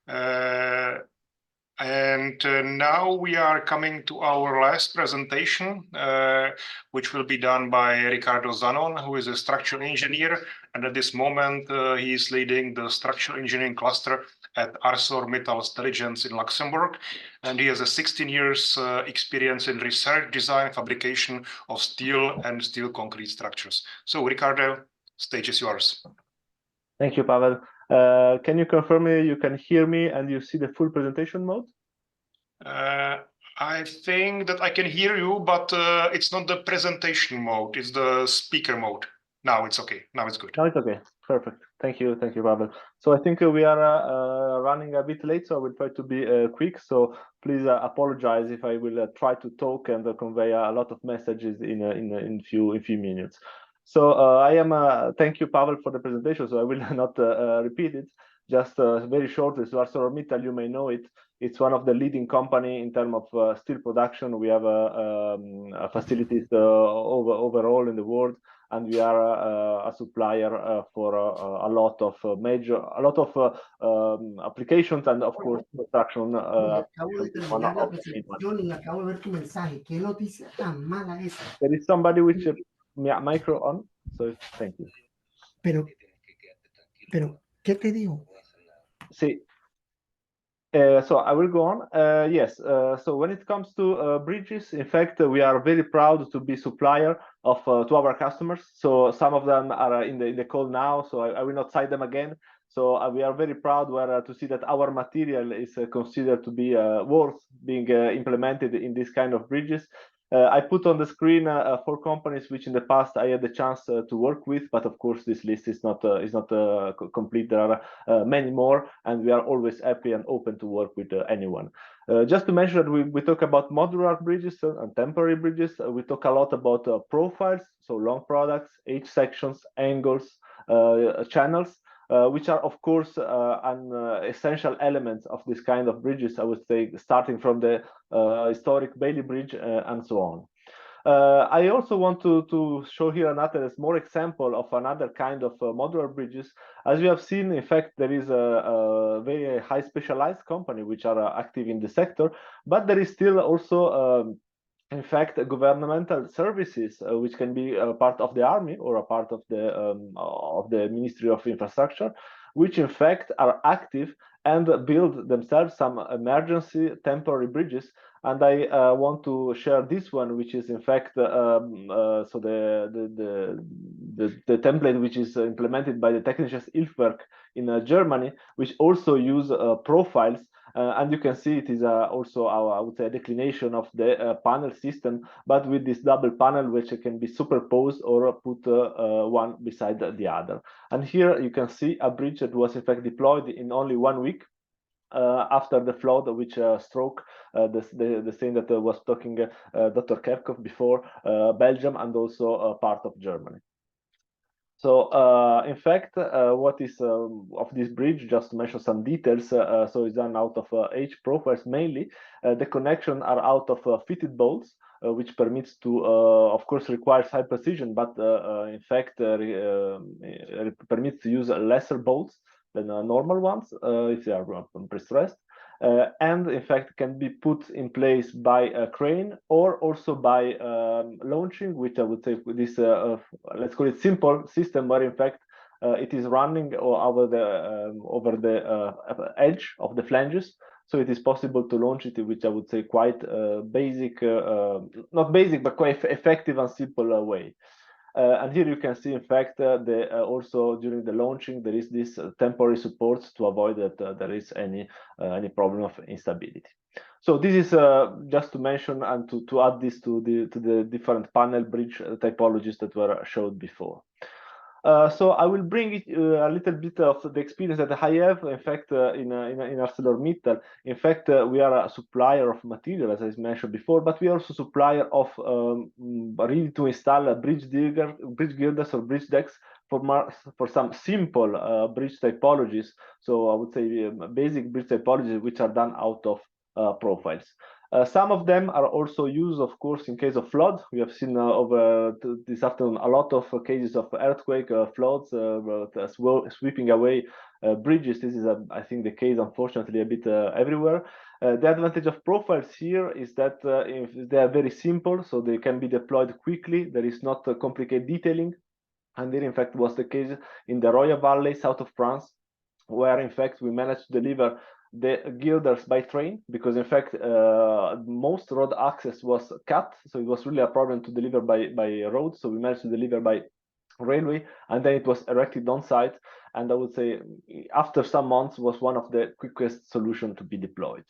Now we are coming to our last presentation, which will be done by Ricardo Zanon, who is a structural engineer. And at this moment, he is leading the structural engineering cluster at ArcelorMittal Stelligence in Luxembourg. And he has a 16 years experience in research, design, fabrication of steel and steel concrete structures. So Ricardo, stage is yours. Thank you, Pavel. Can you confirm me you can hear me and you see the full presentation mode? I think that I can hear you, but it's not the presentation mode, it's the speaker mode. Now it's okay. Now it's good. Now it's okay. Perfect. Thank you, Pavel. So I think we are running a bit late, so I will try to be quick. So please apologize if I will try to talk and convey a lot of messages in few minutes. So thank you, Pavel, for the presentation. So I will not repeat it. Just very shortly. So ArcelorMittal, you may know it. It's one of the leading company in terms of steel production. We have facilities overall in the world, and we are a supplier for a lot of applications, and of course construction. There is somebody with a micro on, so thank you. Pero, ¿qué te digo? Sí. So I will go on. Yes. So when it comes to bridges, in fact, we are very proud to be supplier of to our customers. So some of them are in the call now. So I will not cite them again. So we are very proud to see that our material is considered to be worth being implemented in this kind of bridges. I put on the screen 4 companies which in the past I had the chance to work with, but of course this list is not complete. There are many more, and we are always happy and open to work with anyone. Just to mention that we talk about modular bridges and temporary bridges. We talk a lot about profiles, so long products, H sections, angles, channels. Which are, of course, an essential elements of this kind of bridges, I would say, starting from the historic Bailey Bridge and so on. I also want to show here another small example of another kind of modular bridges. As you have seen, in fact, there is a very high specialized company which are active in the sector, but there is still also in fact, governmental services, which can be a part of the army or a part of the Ministry of Infrastructure, which in fact are active and build themselves some emergency temporary bridges. And I want to share this one, which is in fact so the template which is implemented by the Technisches Hilfswerk in Germany, which also use profiles. And you can see it is also I would say, a declination of the panel system, but with this double panel, which can be superposed or put one beside the other. And here you can see a bridge that was in fact deployed in only 1 week after the flood, which struck the same that was talking Dr. Kerkhoff before, Belgium and also part of Germany. So, in fact, what is of this bridge, just to mention some details, so it's done out of H profiles mainly. The connection are out of fitted bolts, which permits to, of course, requires high precision, but in fact, permits to use lesser bolts than normal ones if they are pre-stressed. And in fact can be put in place by a crane or also by launching, which I would say this let's call it simple system, where in fact it is running over the edge of the flanges. So it is possible to launch it, which I would say quite basic, not basic, but quite effective and simple way. And here you can see, in fact, also during the launching, there is this temporary supports to avoid that there is any problem of instability. So this is just to mention and to add this to the different panel bridge typologies that were showed before. So I will bring it a little bit of the experience that I have, in fact, in ArcelorMittal. In fact, we are a supplier of material, as I mentioned before, but we are also supplier of ready to install bridge girders or bridge decks for some simple bridge typologies. So I would say basic bridge typologies which are done out of profiles. Some of them are also used, of course, in case of flood. We have seen over this afternoon a lot of cases of earthquake, floods, sweeping away bridges. This is, I think, the case, unfortunately, a bit everywhere. The advantage of profiles here is that if they are very simple, so they can be deployed quickly. There is not complicated detailing. And there, in fact, was the case in the Roya Valley, south of France, where, in fact, we managed to deliver the girders by train, because, in fact, most road access was cut. So it was really a problem to deliver by road. So we managed to deliver by railway, and then it was erected on site. And I would say after some months was one of the quickest solution to be deployed.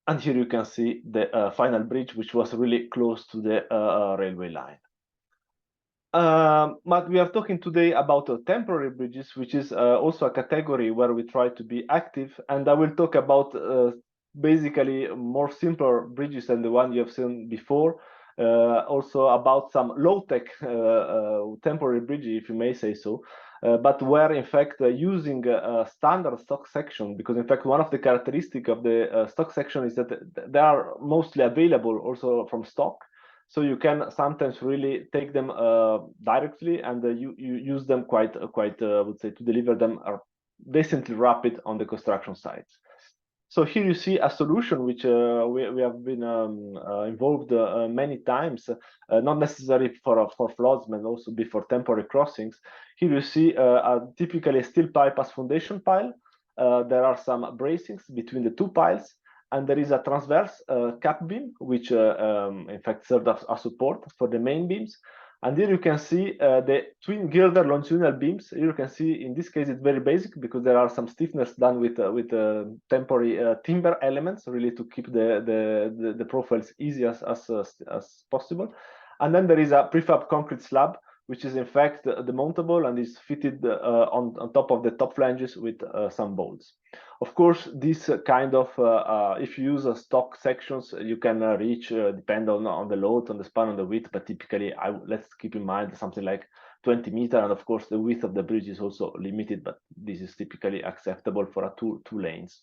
And here you can see the final bridge, which was really close to the railway line. But we are talking today about temporary bridges, which is also a category where we try to be active. And I will talk about basically more simpler bridges than the one you have seen before. Also about some low-tech temporary bridges, if you may say so, but where in fact using a standard stock section, because in fact one of the characteristics of the stock section is that they are mostly available also from stock. So you can sometimes really take them directly, and you use them quite I would say, to deliver them are decently rapid on the construction sites. So here you see a solution which we have been involved many times, not necessarily for floods, but also before temporary crossings. Here you see typically a steel pipe as foundation pile. There are some bracings between the two piles, and there is a transverse cap beam, which in fact served as a support for the main beams. And here you can see the twin girder longitudinal beams. Here you can see, in this case, it's very basic because there are some stiffness done with temporary timber elements, really to keep the profiles easy as possible. And then there is a prefab concrete slab, which is in fact demountable and is fitted on top of the top flanges with some bolts. Of course, this kind of, if you use stock sections, you can reach, depend on the load, on the span, on the width, but typically, let's keep in mind something like 20 meters, and of course, the width of the bridge is also limited, but this is typically acceptable for a two lanes.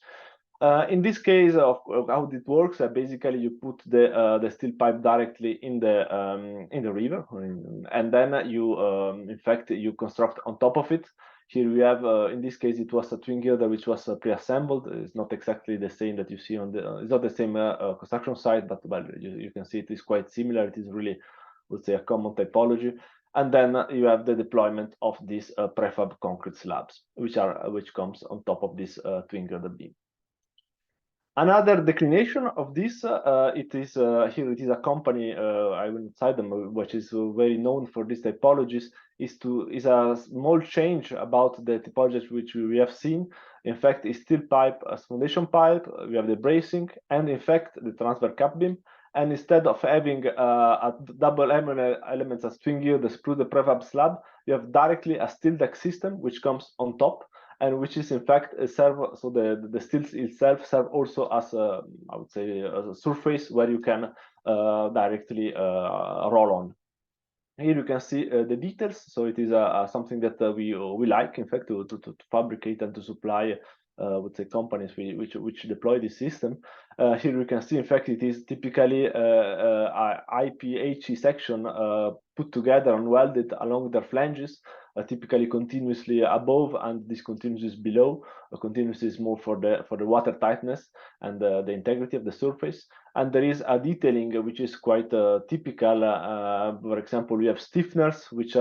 In this case of how it works, basically you put the steel pipe directly in the river, and then you in fact you construct on top of it. Here we have, in this case, it was a twin girder which was pre-assembled. It's not exactly the same that you see on the. It's not the same construction site, but well, you can see it is quite similar. It is really, let's say, a common typology. And then you have the deployment of these prefab concrete slabs, which comes on top of this twin girder beam. Another declination of this, it is here. It is a company I will cite them, which is very known for these typologies. Is a small change about the typologies which we have seen. In fact, is steel pipe as foundation pipe. We have the bracing, and in fact the transfer cap beam. And instead of having a double elements as twin gear, the screw, the prefab slab, you have directly a steel deck system which comes on top, and which is in fact a serve. So the steel itself serve also as a, I would say, a surface where you can directly roll on. Here you can see the details. So it is something that we like, in fact, to fabricate and to supply. Would say companies which deploy this system. Here you can see, in fact, it is typically IPHE section put together and welded along their flanges, typically continuously above and discontinuous below. Continuous is more for the water tightness and the integrity of the surface. And there is a detailing which is quite typical. For example, we have stiffeners which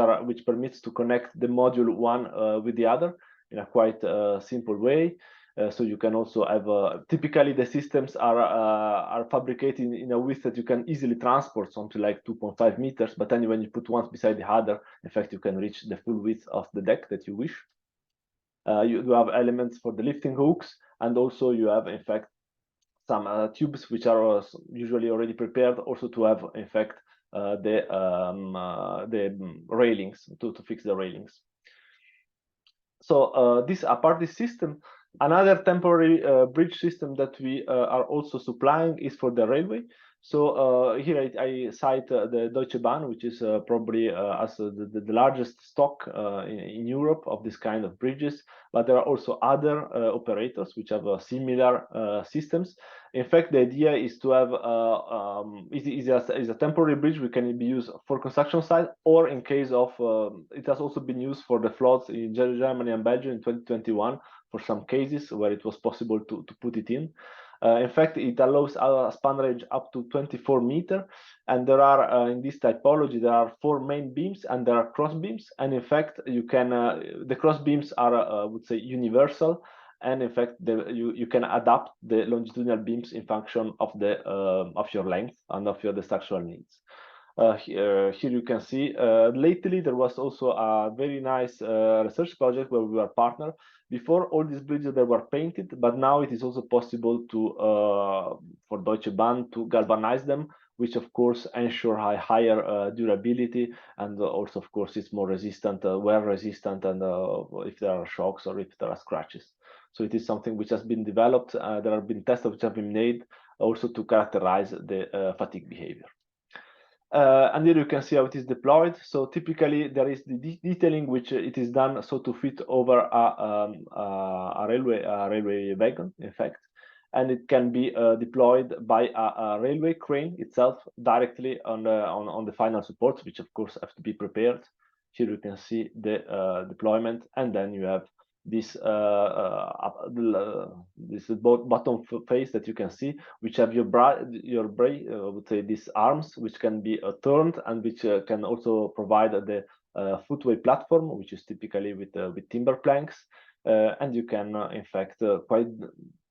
permits to connect the module one with the other in a quite simple way. So you can also have typically the systems are fabricated in a width that you can easily transport, something like 2.5 meters. But then when you put one beside the other, in fact, you can reach the full width of the deck that you wish. You have elements for the lifting hooks, and also you have, in fact, some tubes which are usually already prepared, also to have, in fact, the railings to fix the railings. So this apart this system, another temporary bridge system that we are also supplying is for the railway. So here I cite the Deutsche Bahn, which is probably as the largest stock in Europe of this kind of bridges. But there are also other operators which have similar systems. In fact, the idea is to have is a temporary bridge which can be used for construction site, or in case of it has also been used for the floods in Germany and Belgium in 2021 for some cases where it was possible to put it in. In fact, it allows a span range up to 24 meters, and there are in this typology there are 4 main beams and there are cross beams. And in fact, you can the cross beams are I would say universal, and in fact you can adapt the longitudinal beams in function of the of your length and of the structural needs. Here you can see lately there was also a very nice research project where we were partner. Before, all these bridges they were painted, but now it is also possible to for Deutsche Bahn to galvanize them, which of course ensure higher durability, and also of course it's more resistant, wear resistant, and if there are shocks or if there are scratches. So it is something which has been developed. There have been tests which have been made also to characterize the fatigue behavior. And here you can see how it is deployed. So typically there is the detailing which it is done so to fit over a railway wagon, in fact, and it can be deployed by a railway crane itself directly on the final supports, which of course have to be prepared. Here you can see the deployment, and then you have this bottom face that you can see, which have your would say these arms, which can be turned, and which can also provide the footway platform, which is typically with timber planks, and you can in fact quite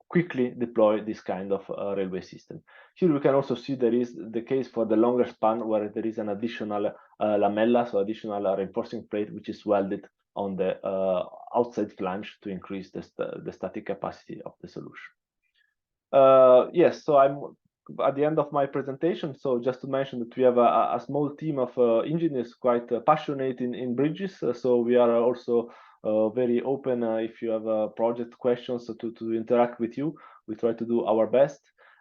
quickly deploy this kind of railway system. Here we can also see there is the case for the longer span where there is an additional lamella, so additional reinforcing plate, which is welded on the outside flange to increase the static capacity of the solution. Yes, so I'm at the end of my presentation. So just to mention that we have a small team of engineers quite passionate in bridges. So we are also very open if you have project questions to interact with you. We try to do our best.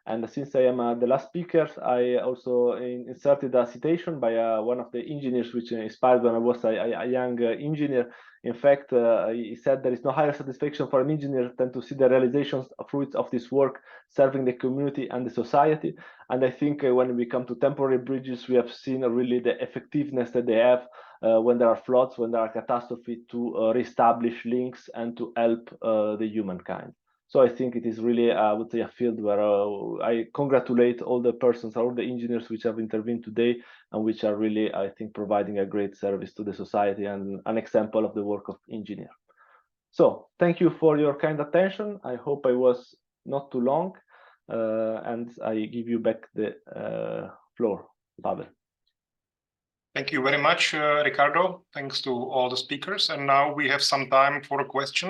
And since I am the last speaker, I also inserted a citation by one of the engineers, which inspired when I was a young engineer. In fact, he said there is no higher satisfaction for an engineer than to see the realizations of fruits of this work serving the community and the society. And I think when we come to temporary bridges, we have seen really the effectiveness that they have when there are floods, when there are catastrophes, to reestablish links and to help the humankind. So I think it is really, I would say, a field where I congratulate all the persons, all the engineers which have intervened today, and which are really, I think, providing a great service to the society and an example of the work of engineer. So thank you for your kind attention. I hope I was not too long, and I give you back the floor, Pavel. Thank you very much, Ricardo. Thanks to all the speakers. And now we have some time for questions.